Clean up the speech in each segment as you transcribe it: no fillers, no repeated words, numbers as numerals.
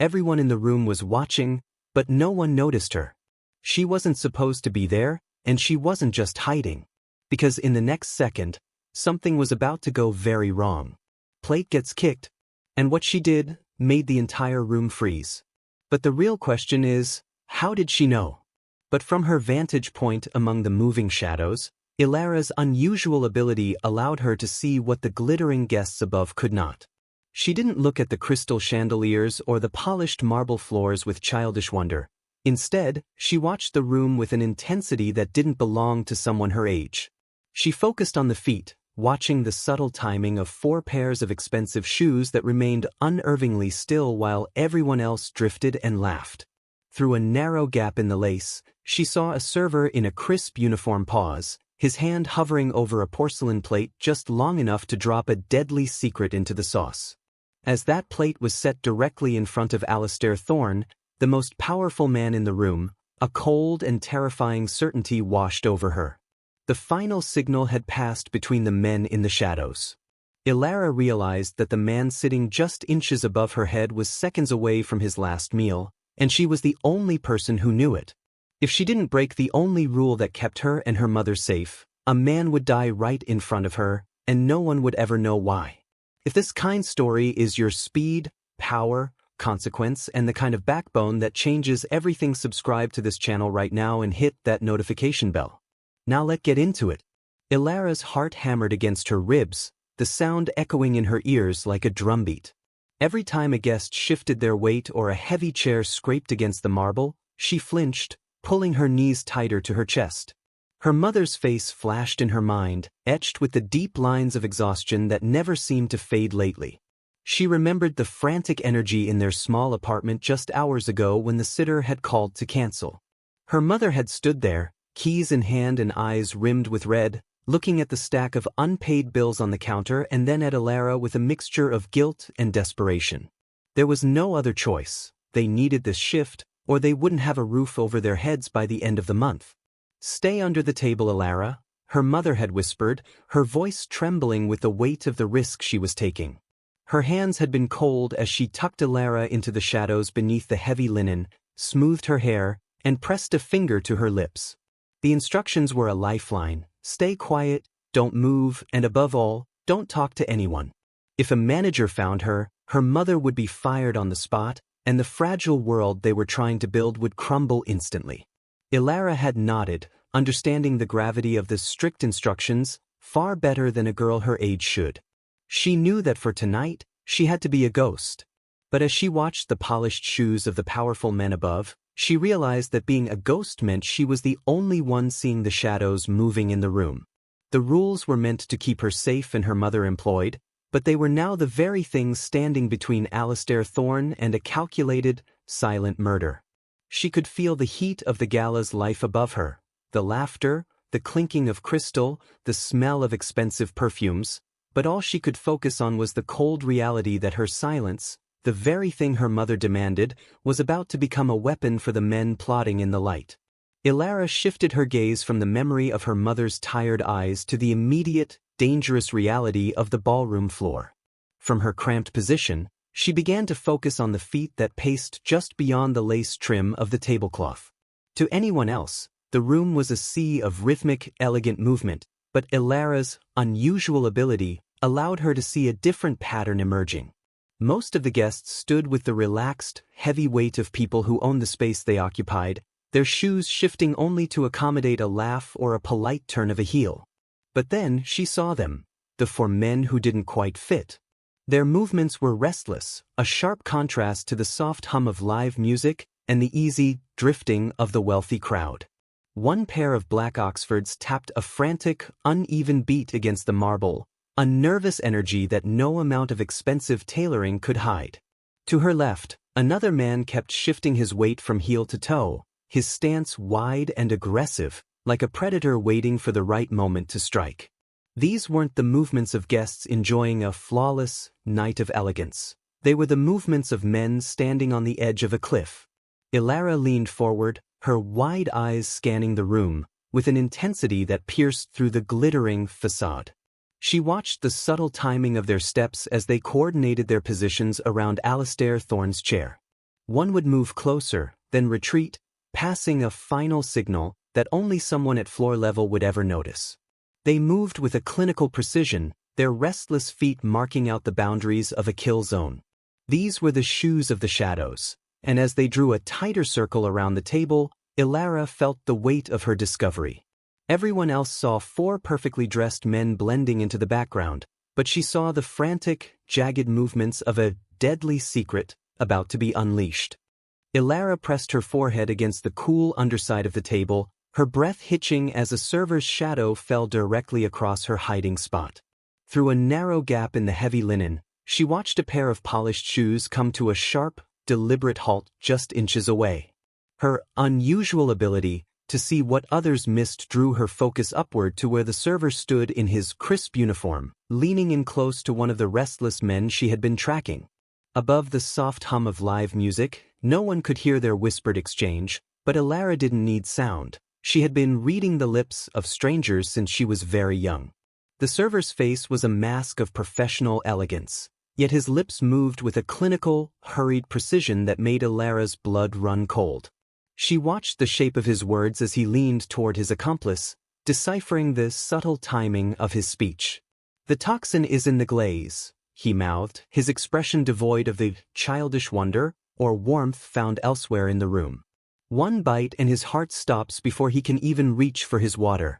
Everyone in the room was watching, but no one noticed her. She wasn't supposed to be there, and she wasn't just hiding. Because in the next second, something was about to go very wrong. Plate gets kicked, and what she did made the entire room freeze. But the real question is, how did she know? But from her vantage point among the moving shadows, Elara's unusual ability allowed her to see what the glittering guests above could not. She didn't look at the crystal chandeliers or the polished marble floors with childish wonder. Instead, she watched the room with an intensity that didn't belong to someone her age. She focused on the feet, watching the subtle timing of 4 pairs of expensive shoes that remained unnervingly still while everyone else drifted and laughed. Through a narrow gap in the lace, she saw a server in a crisp uniform pause, his hand hovering over a porcelain plate just long enough to drop a deadly secret into the sauce. As that plate was set directly in front of Alistair Thorne, the most powerful man in the room, a cold and terrifying certainty washed over her. The final signal had passed between the men in the shadows. Elara realized that the man sitting just inches above her head was seconds away from his last meal, and she was the only person who knew it. If she didn't break the only rule that kept her and her mother safe, a man would die right in front of her, and no one would ever know why. If this kind story is your speed, power, consequence, and the kind of backbone that changes everything, subscribe to this channel right now and hit that notification bell. Now let's get into it. Elara's heart hammered against her ribs, the sound echoing in her ears like a drumbeat. Every time a guest shifted their weight or a heavy chair scraped against the marble, she flinched, pulling her knees tighter to her chest. Her mother's face flashed in her mind, etched with the deep lines of exhaustion that never seemed to fade lately. She remembered the frantic energy in their small apartment just hours ago when the sitter had called to cancel. Her mother had stood there, keys in hand and eyes rimmed with red, looking at the stack of unpaid bills on the counter and then at Elara with a mixture of guilt and desperation. There was no other choice. They needed this shift, or they wouldn't have a roof over their heads by the end of the month. "Stay under the table, Elara," her mother had whispered, her voice trembling with the weight of the risk she was taking. Her hands had been cold as she tucked Elara into the shadows beneath the heavy linen, smoothed her hair, and pressed a finger to her lips. The instructions were a lifeline: stay quiet, don't move, and above all, don't talk to anyone. If a manager found her, her mother would be fired on the spot, and the fragile world they were trying to build would crumble instantly. Elara had nodded, understanding the gravity of the strict instructions far better than a girl her age should. She knew that for tonight, she had to be a ghost. But as she watched the polished shoes of the powerful men above, she realized that being a ghost meant she was the only one seeing the shadows moving in the room. The rules were meant to keep her safe and her mother employed, but they were now the very things standing between Alistair Thorne and a calculated, silent murder. She could feel the heat of the gala's life above her, the laughter, the clinking of crystal, the smell of expensive perfumes, but all she could focus on was the cold reality that her silence, the very thing her mother demanded, was about to become a weapon for the men plotting in the light. Elara shifted her gaze from the memory of her mother's tired eyes to the immediate, dangerous reality of the ballroom floor. From her cramped position, she began to focus on the feet that paced just beyond the lace trim of the tablecloth. To anyone else, the room was a sea of rhythmic, elegant movement, but Elara's unusual ability allowed her to see a different pattern emerging. Most of the guests stood with the relaxed, heavy weight of people who owned the space they occupied, their shoes shifting only to accommodate a laugh or a polite turn of a heel. But then she saw them, the 4 men who didn't quite fit. Their movements were restless, a sharp contrast to the soft hum of live music and the easy drifting of the wealthy crowd. One pair of black Oxfords tapped a frantic, uneven beat against the marble, a nervous energy that no amount of expensive tailoring could hide. To her left, another man kept shifting his weight from heel to toe, his stance wide and aggressive, like a predator waiting for the right moment to strike. These weren't the movements of guests enjoying a flawless night of elegance. They were the movements of men standing on the edge of a cliff. Elara leaned forward, her wide eyes scanning the room, with an intensity that pierced through the glittering facade. She watched the subtle timing of their steps as they coordinated their positions around Alistair Thorne's chair. One would move closer, then retreat, passing a final signal that only someone at floor level would ever notice. They moved with a clinical precision, their restless feet marking out the boundaries of a kill zone. These were the shoes of the shadows, and as they drew a tighter circle around the table, Elara felt the weight of her discovery. Everyone else saw 4 perfectly dressed men blending into the background, but she saw the frantic, jagged movements of a deadly secret about to be unleashed. Elara pressed her forehead against the cool underside of the table, her breath hitching as a server's shadow fell directly across her hiding spot. Through a narrow gap in the heavy linen, she watched a pair of polished shoes come to a sharp, deliberate halt just inches away. Her unusual ability to see what others missed drew her focus upward to where the server stood in his crisp uniform, leaning in close to one of the restless men she had been tracking. Above the soft hum of live music, no one could hear their whispered exchange, but Elara didn't need sound. She had been reading the lips of strangers since she was very young. The server's face was a mask of professional elegance, yet his lips moved with a clinical, hurried precision that made Elara's blood run cold. She watched the shape of his words as he leaned toward his accomplice, deciphering the subtle timing of his speech. "The toxin is in the glaze," he mouthed, his expression devoid of the childish wonder or warmth found elsewhere in the room. One bite and his heart stops before he can even reach for his water.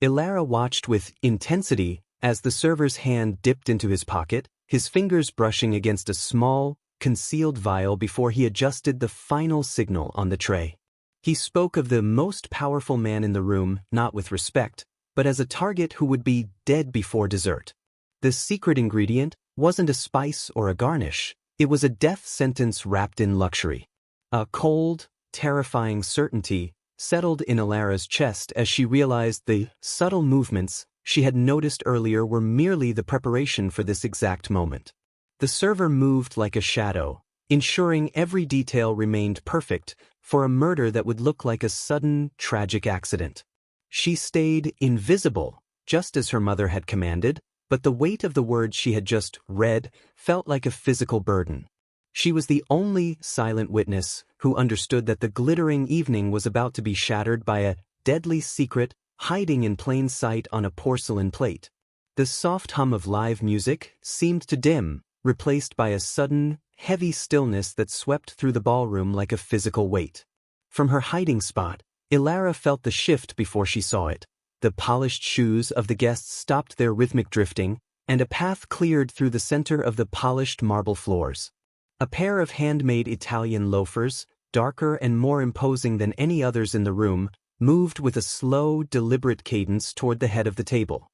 Elara watched with intensity as the server's hand dipped into his pocket, his fingers brushing against a small, concealed vial before he adjusted the final signal on the tray. He spoke of the most powerful man in the room, not with respect, but as a target who would be dead before dessert. The secret ingredient wasn't a spice or a garnish, it was a death sentence wrapped in luxury. A cold, terrifying certainty settled in Elara's chest as she realized the subtle movements she had noticed earlier were merely the preparation for this exact moment. The server moved like a shadow, ensuring every detail remained perfect for a murder that would look like a sudden, tragic accident. She stayed invisible, just as her mother had commanded, but the weight of the words she had just read felt like a physical burden. She was the only silent witness who understood that the glittering evening was about to be shattered by a deadly secret hiding in plain sight on a porcelain plate. The soft hum of live music seemed to dim, replaced by a sudden, heavy stillness that swept through the ballroom like a physical weight. From her hiding spot, Elara felt the shift before she saw it. The polished shoes of the guests stopped their rhythmic drifting, and a path cleared through the center of the polished marble floors. A pair of handmade Italian loafers, darker and more imposing than any others in the room, moved with a slow, deliberate cadence toward the head of the table.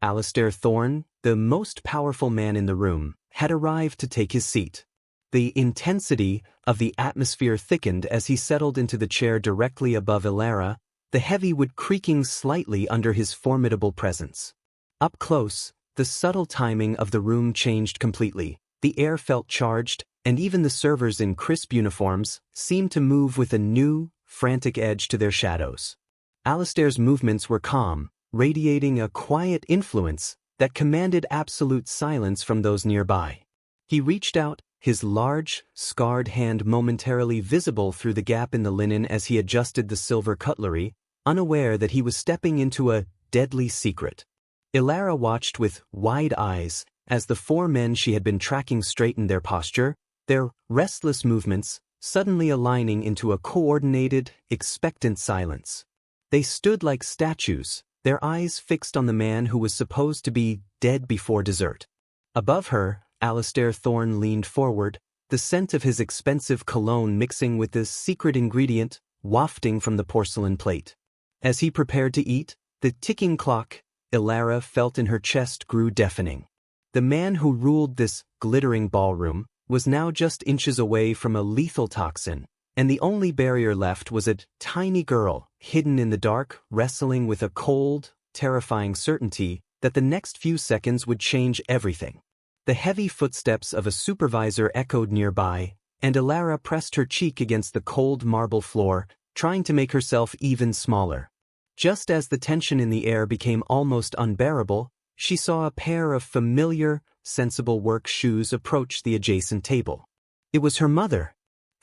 Alistair Thorne, the most powerful man in the room, had arrived to take his seat. The intensity of the atmosphere thickened as he settled into the chair directly above Elara, the heavy wood creaking slightly under his formidable presence. Up close, the subtle timing of the room changed completely. The air felt charged, and even the servers in crisp uniforms seemed to move with a new, frantic edge to their shadows. Alistair's movements were calm, radiating a quiet influence that commanded absolute silence from those nearby. He reached out, his large, scarred hand momentarily visible through the gap in the linen as he adjusted the silver cutlery, unaware that he was stepping into a deadly secret. Elara watched with wide eyes as the 4 men she had been tracking straightened their posture, their restless movements suddenly aligning into a coordinated, expectant silence. They stood like statues, their eyes fixed on the man who was supposed to be dead before dessert. Above her, Alistair Thorne leaned forward, the scent of his expensive cologne mixing with this secret ingredient wafting from the porcelain plate. As he prepared to eat, the ticking clock, Elara felt in her chest grew deafening. The man who ruled this glittering ballroom was now just inches away from a lethal toxin, and the only barrier left was a tiny girl, hidden in the dark, wrestling with a cold, terrifying certainty that the next few seconds would change everything. The heavy footsteps of a supervisor echoed nearby, and Elara pressed her cheek against the cold marble floor, trying to make herself even smaller. Just as the tension in the air became almost unbearable, she saw a pair of familiar, sensible work shoes approach the adjacent table. It was her mother.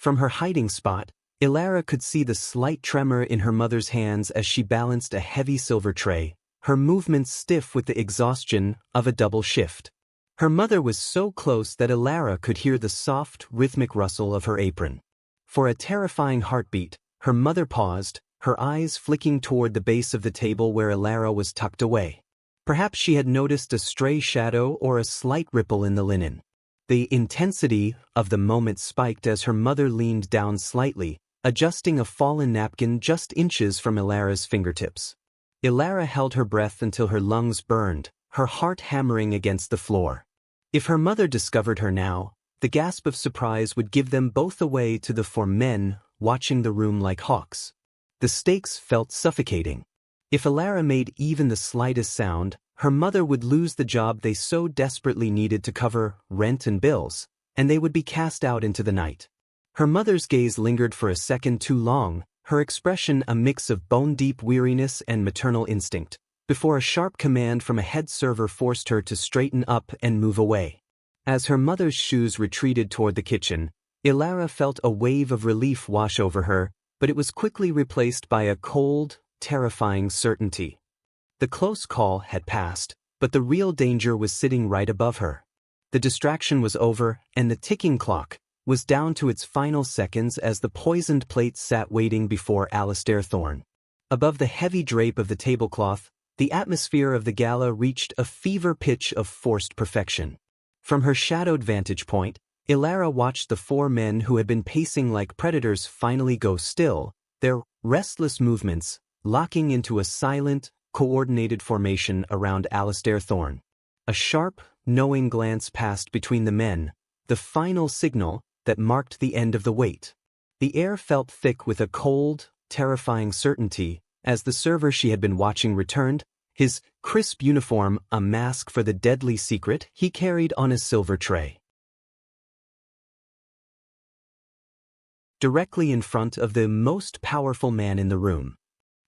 From her hiding spot, Elara could see the slight tremor in her mother's hands as she balanced a heavy silver tray, her movements stiff with the exhaustion of a double shift. Her mother was so close that Elara could hear the soft, rhythmic rustle of her apron. For a terrifying heartbeat, her mother paused, her eyes flicking toward the base of the table where Elara was tucked away. Perhaps she had noticed a stray shadow or a slight ripple in the linen. The intensity of the moment spiked as her mother leaned down slightly, adjusting a fallen napkin just inches from Elara's fingertips. Elara held her breath until her lungs burned, her heart hammering against the floor. If her mother discovered her now, the gasp of surprise would give them both away to the four men watching the room like hawks. The stakes felt suffocating. If Elara made even the slightest sound, her mother would lose the job they so desperately needed to cover rent and bills, and they would be cast out into the night. Her mother's gaze lingered for a second too long, her expression a mix of bone-deep weariness and maternal instinct, before a sharp command from a head server forced her to straighten up and move away. As her mother's shoes retreated toward the kitchen, Elara felt a wave of relief wash over her, but it was quickly replaced by a cold, terrifying certainty. The close call had passed, but the real danger was sitting right above her. The distraction was over, and the ticking clock was down to its final seconds as the poisoned plate sat waiting before Alistair Thorne. Above the heavy drape of the tablecloth, the atmosphere of the gala reached a fever pitch of forced perfection. From her shadowed vantage point, Elara watched the four men who had been pacing like predators finally go still, their restless movements locking into a silent, coordinated formation around Alistair Thorne. A sharp, knowing glance passed between the men, the final signal that marked the end of the wait. The air felt thick with a cold, terrifying certainty as the server she had been watching returned, his crisp uniform a mask for the deadly secret he carried on a silver tray. Directly in front of the most powerful man in the room,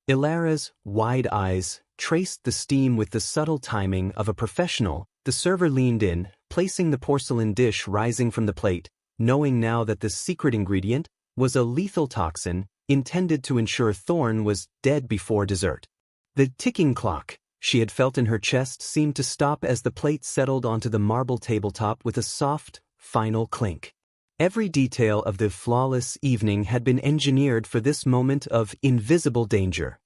Elara's wide eyes traced the steam with the subtle timing of a professional. The server leaned in, placing the porcelain dish rising from the plate, knowing now that the secret ingredient was a lethal toxin intended to ensure Thorne was dead before dessert. The ticking clock she had felt in her chest seemed to stop as the plate settled onto the marble tabletop with a soft, final clink. Every detail of the flawless evening had been engineered for this moment of invisible danger.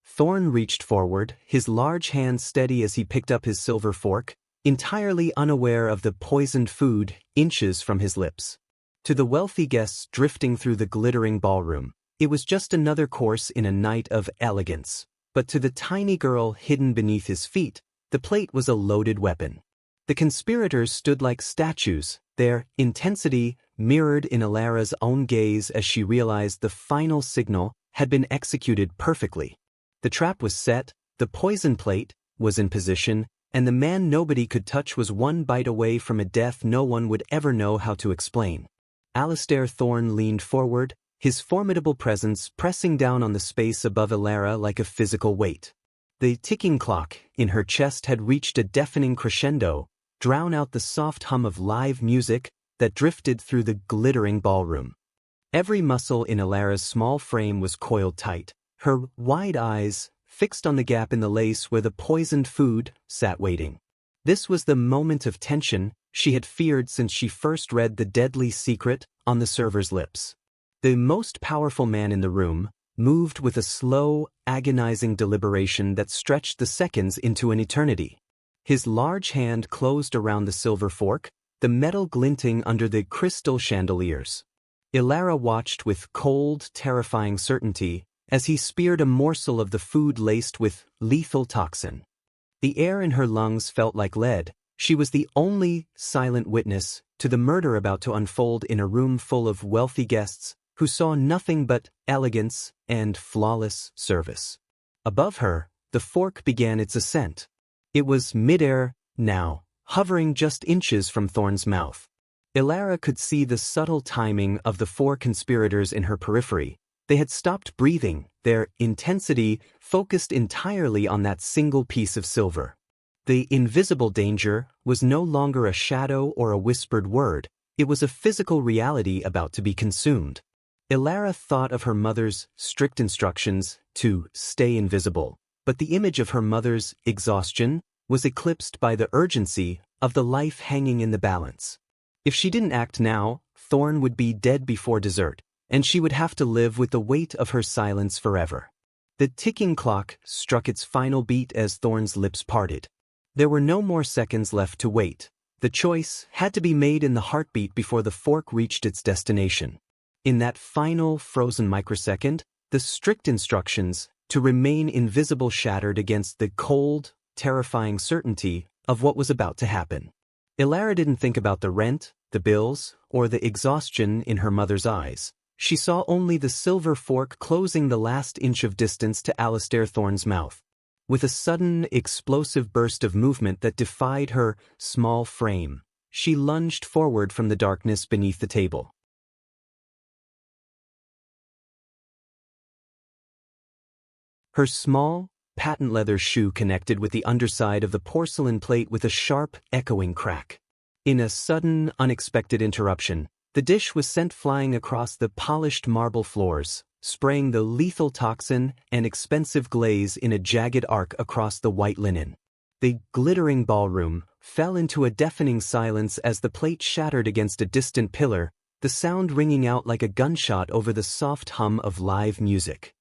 Thorne reached forward, his large hand steady as he picked up his silver fork, entirely unaware of the poisoned food inches from his lips. To the wealthy guests drifting through the glittering ballroom, it was just another course in a night of elegance. But to the tiny girl hidden beneath his feet, the plate was a loaded weapon. The conspirators stood like statues, their intensity mirrored in Elara's own gaze as she realized the final signal had been executed perfectly. The trap was set, the poison plate was in position, and the man nobody could touch was one bite away from a death no one would ever know how to explain. Alistair Thorne leaned forward, his formidable presence pressing down on the space above Elara like a physical weight. The ticking clock in her chest had reached a deafening crescendo, drown out the soft hum of live music that drifted through the glittering ballroom. Every muscle in Elara's small frame was coiled tight, her wide eyes fixed on the gap in the lace where the poisoned food sat waiting. This was the moment of tension she had feared since she first read the deadly secret on the server's lips. The most powerful man in the room moved with a slow, agonizing deliberation that stretched the seconds into an eternity. His large hand closed around the silver fork, the metal glinting under the crystal chandeliers. Elara watched with cold, terrifying certainty as he speared a morsel of the food laced with lethal toxin. The air in her lungs felt like lead. She was the only silent witness to the murder about to unfold in a room full of wealthy guests who saw nothing but elegance and flawless service. Above her, the fork began its ascent. It was midair now, hovering just inches from Thorne's mouth. Elara could see the subtle timing of the four conspirators in her periphery. They had stopped breathing, their intensity focused entirely on that single piece of silver. The invisible danger was no longer a shadow or a whispered word. It was a physical reality about to be consumed. Elara thought of her mother's strict instructions to stay invisible, but the image of her mother's exhaustion was eclipsed by the urgency of the life hanging in the balance. If she didn't act now, Thorn would be dead before dessert, and she would have to live with the weight of her silence forever. The ticking clock struck its final beat as Thorn's lips parted. There were no more seconds left to wait. The choice had to be made in the heartbeat before the fork reached its destination. In that final frozen microsecond, the strict instructions to remain invisible shattered against the cold, terrifying certainty of what was about to happen. Elara didn't think about the rent, the bills, or the exhaustion in her mother's eyes. She saw only the silver fork closing the last inch of distance to Alistair Thorne's mouth. With a sudden, explosive burst of movement that defied her small frame, she lunged forward from the darkness beneath the table. Her small, patent leather shoe connected with the underside of the porcelain plate with a sharp, echoing crack. In a sudden, unexpected interruption, the dish was sent flying across the polished marble floors, spraying the lethal toxin and expensive glaze in a jagged arc across the white linen. The glittering ballroom fell into a deafening silence as the plate shattered against a distant pillar, the sound ringing out like a gunshot over the soft hum of live music.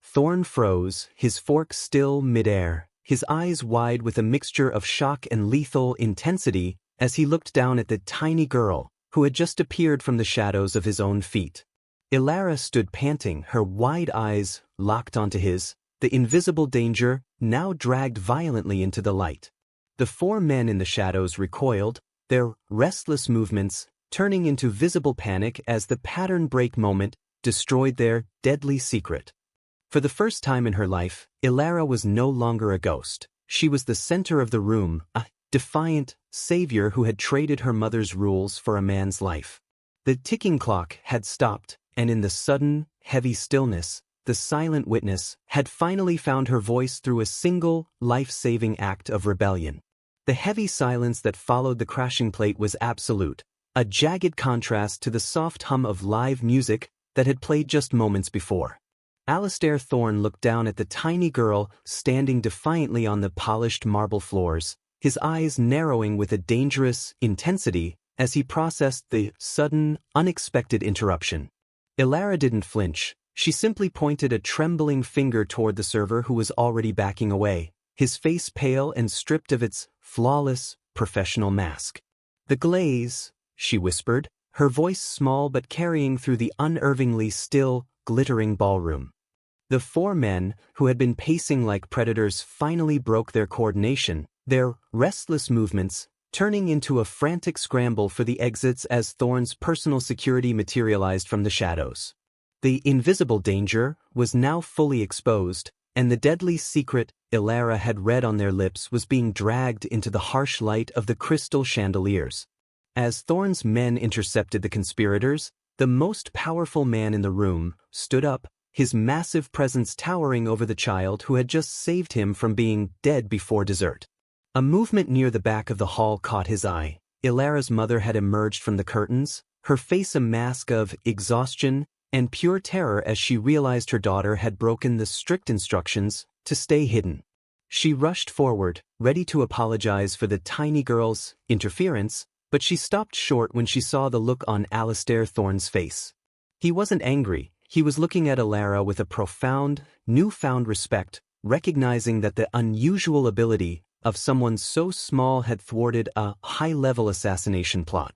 Thorn froze, his fork still midair, his eyes wide with a mixture of shock and lethal intensity as he looked down at the tiny girl who had just appeared from the shadows of his own feet. Elara stood panting, her wide eyes locked onto his, the invisible danger now dragged violently into the light. The four men in the shadows recoiled, their restless movements turning into visible panic as the pattern break moment destroyed their deadly secret. For the first time in her life, Elara was no longer a ghost. She was the center of the room, a defiant savior who had traded her mother's rules for a man's life. The ticking clock had stopped, and in the sudden, heavy stillness, the silent witness had finally found her voice through a single, life-saving act of rebellion. The heavy silence that followed the crashing plate was absolute, a jagged contrast to the soft hum of live music that had played just moments before. Alistair Thorne looked down at the tiny girl standing defiantly on the polished marble floors, his eyes narrowing with a dangerous intensity as he processed the sudden, unexpected interruption. Elara didn't flinch. She simply pointed a trembling finger toward the server who was already backing away, his face pale and stripped of its flawless, professional mask. "The glaze," she whispered, her voice small but carrying through the unervingly still, glittering ballroom. The four men, who had been pacing like predators, finally broke their coordination, their restless movements turning into a frantic scramble for the exits as Thorne's personal security materialized from the shadows. The invisible danger was now fully exposed, and the deadly secret Elara had read on their lips was being dragged into the harsh light of the crystal chandeliers. As Thorne's men intercepted the conspirators, the most powerful man in the room stood up, his massive presence towering over the child who had just saved him from being dead before dessert. A movement near the back of the hall caught his eye. Elara's mother had emerged from the curtains, her face a mask of exhaustion and pure terror as she realized her daughter had broken the strict instructions to stay hidden. She rushed forward, ready to apologize for the tiny girl's interference, but she stopped short when she saw the look on Alistair Thorne's face. He wasn't angry. He was looking at Elara with a profound, newfound respect, recognizing that the unusual ability of someone so small had thwarted a high-level assassination plot.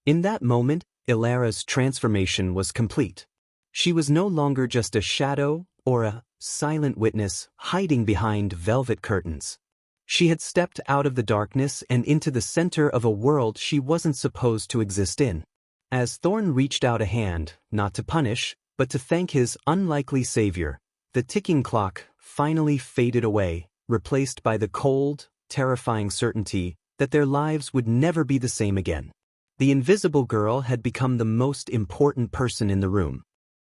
In that moment, Elara's transformation was complete. She was no longer just a shadow or a silent witness hiding behind velvet curtains. She had stepped out of the darkness and into the center of a world she wasn't supposed to exist in. As Thorne reached out a hand, not to punish, but to thank his unlikely savior, the ticking clock finally faded away, replaced by the cold, terrifying certainty that their lives would never be the same again. The invisible girl had become the most important person in the room.